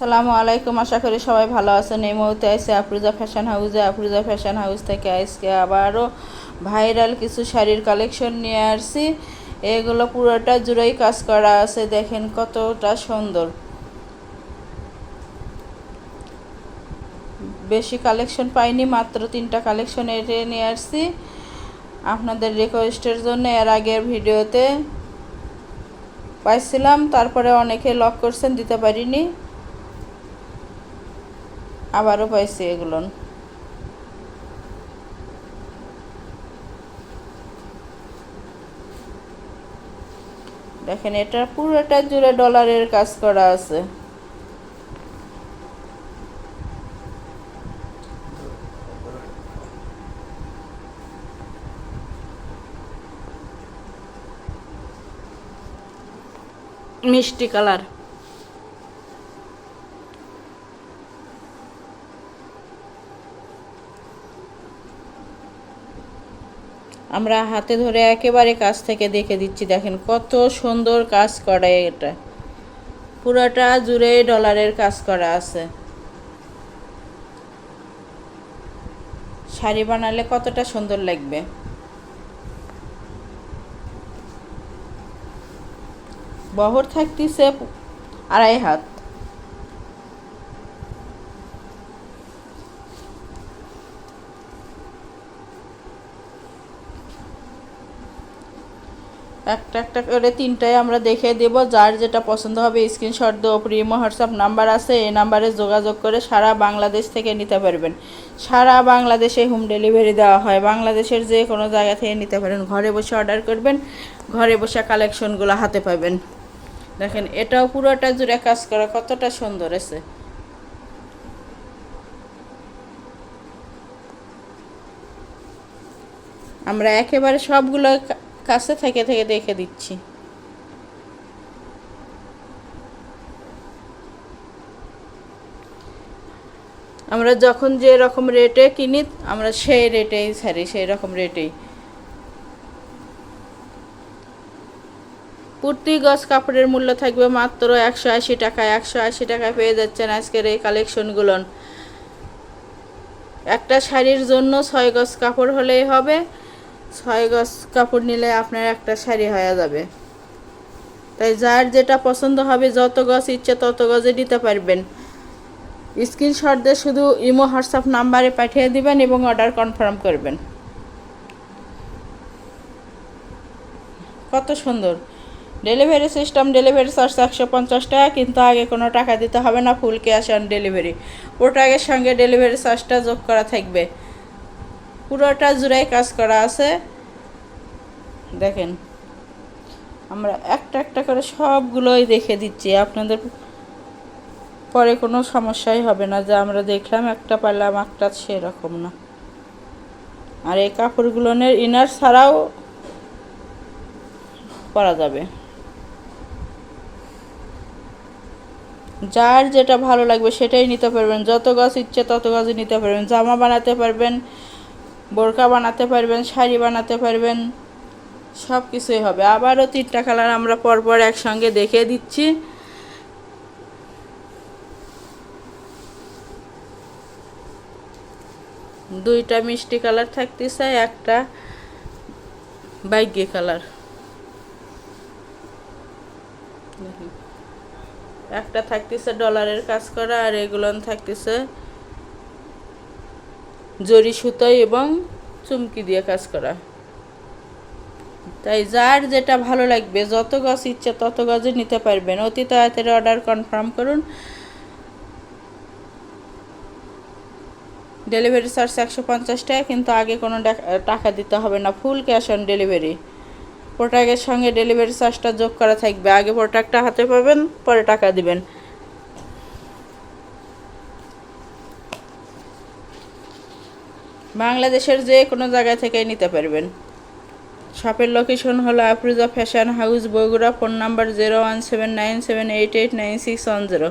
আসসালামু আলাইকুম, আশা করি সবাই ভালো আছেন। এই মুহূর্তে আছে আফরোজা ফ্যাশন হাউসে। আফরোজা ফ্যাশন হাউস থেকে আজকে আবারও ভাইরাল কিছু শাড়ির কালেকশন নিয়ে আসছি। এগুলো পুরোটা জুড়েই কাজ করা আছে, দেখেন কতটা সুন্দর। বেশি কালেকশন পাইনি, মাত্র 3টা কালেকশন এনে নিয়ে আসছি আপনাদের রিকোয়েস্টের জন্য। এর আগের ভিডিওতে পাইছিলাম, তারপরে অনেকে লক করছেন, দিতে পারিনি, আবারও পাইছি এগুলো। দেখেন এটা পুরোটা জুড়ে ডলারের কাজ করা আছে। মিষ্টি কালার। আমরা হাতে ধরে একেবারে কাছ থেকে দেখে দিচ্ছি, দেখেন কত সুন্দর কাজ করা। এটা পুরোটা জুড়ে ডলারের কাজ করা আছে। শাড়ি বানালে কতটা সুন্দর লাগবে। বহর থাকতেছে 2.5 হাত। একটা একটা করে 3টায় আমরা দেখে দেব। যার যেটা পছন্দ হবে স্ক্রিনশট দিয়ে ওপরে ইমো হোয়াটসঅ্যাপ নাম্বার আছে, এই নাম্বারে যোগাযোগ করে সারা বাংলাদেশ থেকে নিতে পারবেন। সারা বাংলাদেশে হোম ডেলিভারি দেওয়া হয়, বাংলাদেশের যে কোনো জায়গা থেকে নিতে পারেন। ঘরে বসে অর্ডার করবেন, ঘরে বসে কালেকশনগুলো হাতে পাবেন। দেখেন এটাও পুরোটা জুড়ে কাজ করা, কতটা সুন্দর আছে। আমরা একেবারে সবগুলো কাছে থেকে থেকে দেখে দিচ্ছি। আমরা যখন যে রকম রেটে কিনি, আমরা সেই রেটেই ছাড়ি, সেই রকম রেটেই। প্রতি গজ কাপড়ের মূল্য থাকবে মাত্র 180 টাকা। 180 টাকায় পেয়ে যাচ্ছেন আজকের এই কালেকশনগুলো। একটা শাড়ির জন্য 6 গজ কাপড় হলেই হবে। 6 গজ কাপড় নিলে আপনার একটা শাড়ি হয়ে যাবে। তাই যার যেটা পছন্দ হবে, যত গজ ইচ্ছে তত গজে নিতে পারবেন। স্ক্রিনশট দিয়ে শুধু ইমো হোয়াটসঅ্যাপ নাম্বারে পাঠিয়ে দিবেন এবং অর্ডার কনফার্ম করবেন। কত সুন্দর ডেলিভারি সিস্টেম। ডেলিভারি চার্জ 150 টাকা, কিন্তু আগে কোনো টাকা দিতে হবে না, ফুল ক্যাশ অন ডেলিভারি। প্রোডাক্টের সঙ্গে ডেলিভারি চার্জটা যোগ করা থাকবে। পুরোটা জুড়াই কাজ করা আছে। দেখেন আমরা একটা একটা করে সবগুলোই দেখে দিচ্ছি, আপনাদের পরে কোনো সমস্যাই হবে না যে আমরা দেখলাম একটা পারলাম একটা, সেরকম না। আর এই কাপড়গুলোর ইনার ছাড়াও পরা যাবে। যার যেটা ভালো লাগবে সেটাই নিতে পারবেন। যত গজ ইচ্ছে তত গজই নিতে পারবেন। জামা বানাতে পারবেন, বোরকা বানাতে পারবেন, শাড়ি বানাতে পারবেন, সব কিছুই হবে। আবারও 3টা কালার আমরা পরপর একসঙ্গে দেখে দিচ্ছি। দুইটা মিষ্টি কালার থাকতেছে, একটা বাইগি কালার। একটা থাকতেছে ডলারের কাজ করা, আর এগুলো থাকতেছে জরি সুতোয় এবং চুমকি দিয়ে কাজ করা। তাই যার যেটা ভালো লাগবে, যত গজ ইচ্ছে তত গজে নিতে পারবেন। অতি তাড়াতাড়ি অর্ডার কনফার্ম করুন। ডেলিভারি চার্জ 150 টাকা, কিন্তু আগে কোনো টাকা দিতে হবে না, ফুল ক্যাশ অন ডেলিভারি। প্রোডাক্টের সঙ্গে ডেলিভারি চার্জটা যোগ করা থাকবে। আগে প্রোডাক্টটা হাতে পাবেন, পরে টাকা দিবেন। বাংলাদেশের যে কোনো জায়গা থেকে নিতে পারবেন। শপের লোকেশন হলো Afroza fashion house, Bogura. Phone number 017978896110।